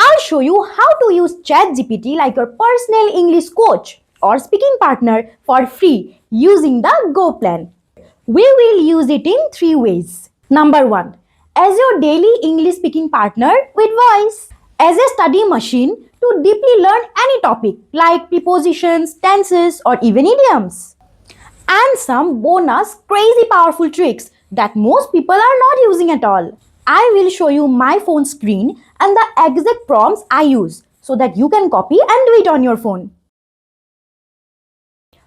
I'll show you how to use ChatGPT like your personal English coach or speaking partner for free using the Go plan. We will use it in 3 ways. Number 1. As your daily English speaking partner with voice. As a study machine to deeply learn any topic like prepositions, tenses, or even idioms. And some bonus crazy powerful tricks that most people are not using at all. I will show you my phone screen and the exact prompts I use so that you can copy and do it on your phone.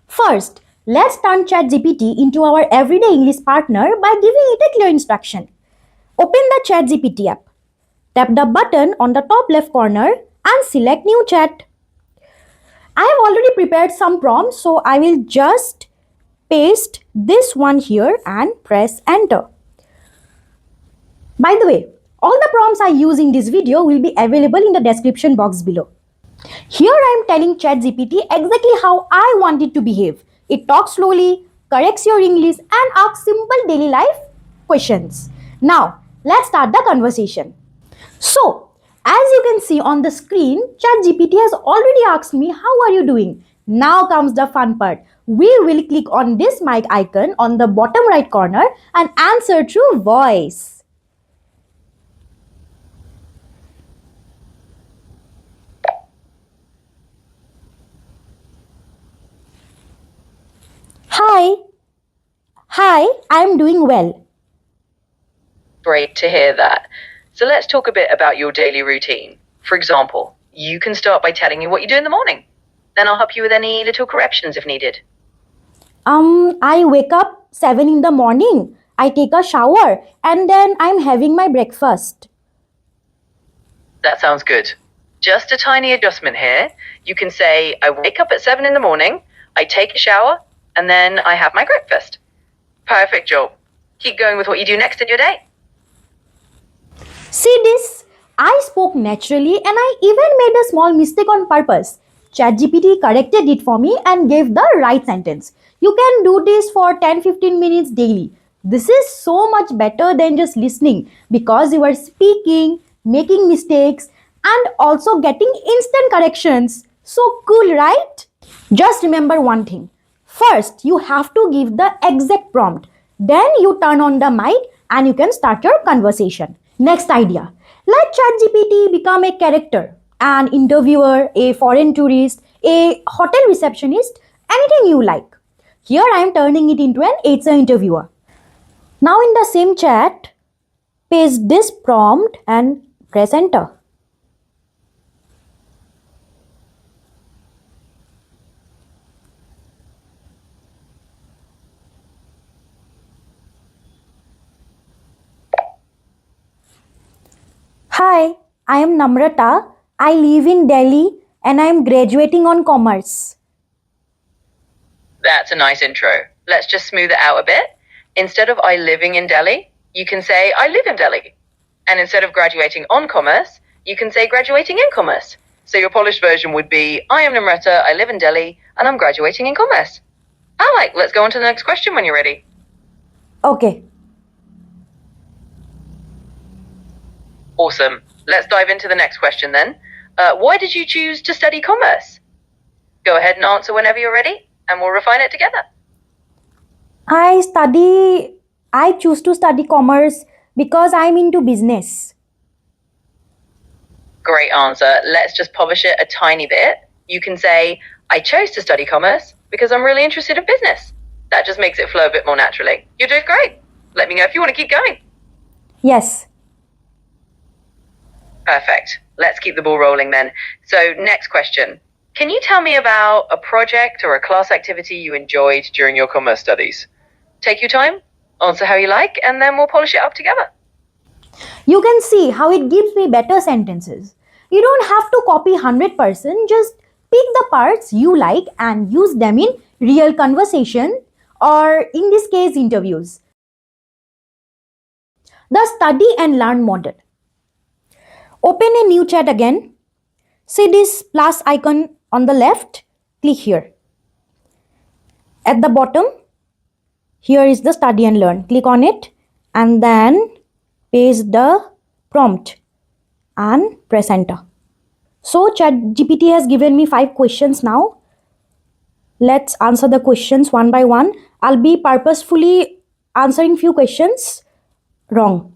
First, let's turn ChatGPT into our everyday English partner by giving it a clear instruction. Open the ChatGPT app. Tap the button on the top left corner and select New Chat. I have already prepared some prompts, so I will just paste this one here and press enter. By the way, all the prompts I use in this video will be available in the description box below. Here I am telling ChatGPT exactly how I want it to behave. It talks slowly, corrects your English and asks simple daily life questions. Now, let's start the conversation. So, as you can see on the screen, ChatGPT has already asked me, how are you doing? Now comes the fun part. We will click on this mic icon on the bottom right corner and answer through voice. Hi, I'm doing well. Great to hear that. So let's talk a bit about your daily routine. For example, you can start by telling me what you do in the morning. Then I'll help you with any little corrections if needed. I wake up 7 in the morning. I take a shower and then I'm having my breakfast. That sounds good. Just a tiny adjustment here. You can say, I wake up at 7 in the morning, I take a shower, and then I have my breakfast. Perfect job. Keep going with what you do next in your day. See this? I spoke naturally and I even made a small mistake on purpose. ChatGPT corrected it for me and gave the right sentence. You can do this for 10-15 minutes daily. This is so much better than just listening because you are speaking, making mistakes, and also getting instant corrections. So cool, right? Just remember one thing. First, you have to give the exact prompt. Then you turn on the mic and you can start your conversation. Next idea. Let ChatGPT become a character, an interviewer, a foreign tourist, a hotel receptionist, anything you like. Here I am turning it into an HR interviewer. Now in the same chat, paste this prompt and press enter. Hi, I am Namrata. I live in Delhi and I am graduating on commerce. That's a nice intro. Let's just smooth it out a bit. Instead of I living in Delhi, you can say I live in Delhi. And instead of graduating on commerce, you can say graduating in commerce. So your polished version would be I am Namrata, I live in Delhi, and I'm graduating in commerce. Let's go on to the next question when you're ready. Okay. Awesome. Let's dive into the next question then. Why did you choose to study commerce? Go ahead and answer whenever you're ready, and we'll refine it together. I choose to study commerce because I'm into business. Great answer. Let's just polish it a tiny bit. You can say, I chose to study commerce because I'm really interested in business. That just makes it flow a bit more naturally. You're doing great. Let me know if you want to keep going. Yes. Perfect. Let's keep the ball rolling then. So next question. Can you tell me about a project or a class activity you enjoyed during your commerce studies? Take your time, answer how you like, and then we'll polish it up together. You can see how it gives me better sentences. You don't have to copy 100%, just pick the parts you like and use them in real conversation or in this case interviews. The study and learn model. Open a new chat again. See this plus icon on the left? Click here. At the bottom, here is the study and learn. Click on it and then paste the prompt and press enter. So ChatGPT has given me 5 questions now. Let's answer the questions one by one. I'll be purposefully answering few questions wrong.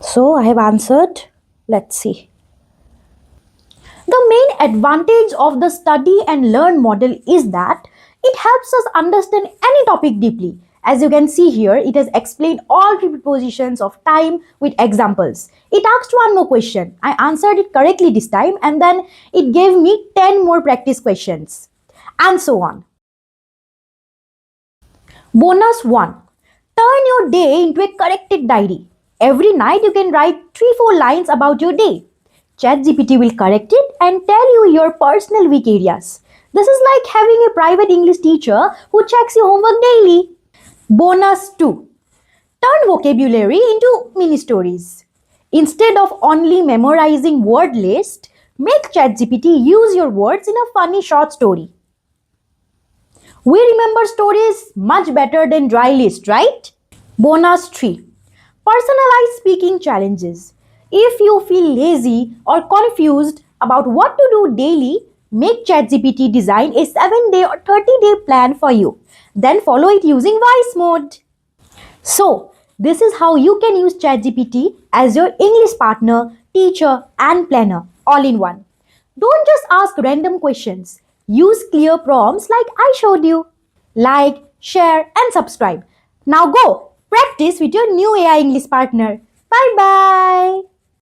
So I have answered. Let's see. The main advantage of the study and learn model is that it helps us understand any topic deeply. As you can see here, it has explained all prepositions of time with examples. It asked one more question. I answered it correctly this time, and then it gave me 10 more practice questions, and so on. Bonus 1. Turn your day into a corrected diary. Every night you can write 3-4 lines about your day. ChatGPT will correct it and tell you your personal weak areas. This is like having a private English teacher who checks your homework daily. Bonus 2. Turn vocabulary into mini stories. Instead of only memorizing word list, make ChatGPT use your words in a funny short story. We remember stories much better than dry list, right? Bonus 3. Personalized speaking challenges. If you feel lazy or confused about what to do daily, make ChatGPT design a 7-day or 30-day plan for you. Then follow it using voice mode. So, this is how you can use ChatGPT as your English partner, teacher, and planner all in one. Don't just ask random questions. Use clear prompts like I showed you. Like, share, and subscribe. Now go practice with your new AI English partner. Bye bye.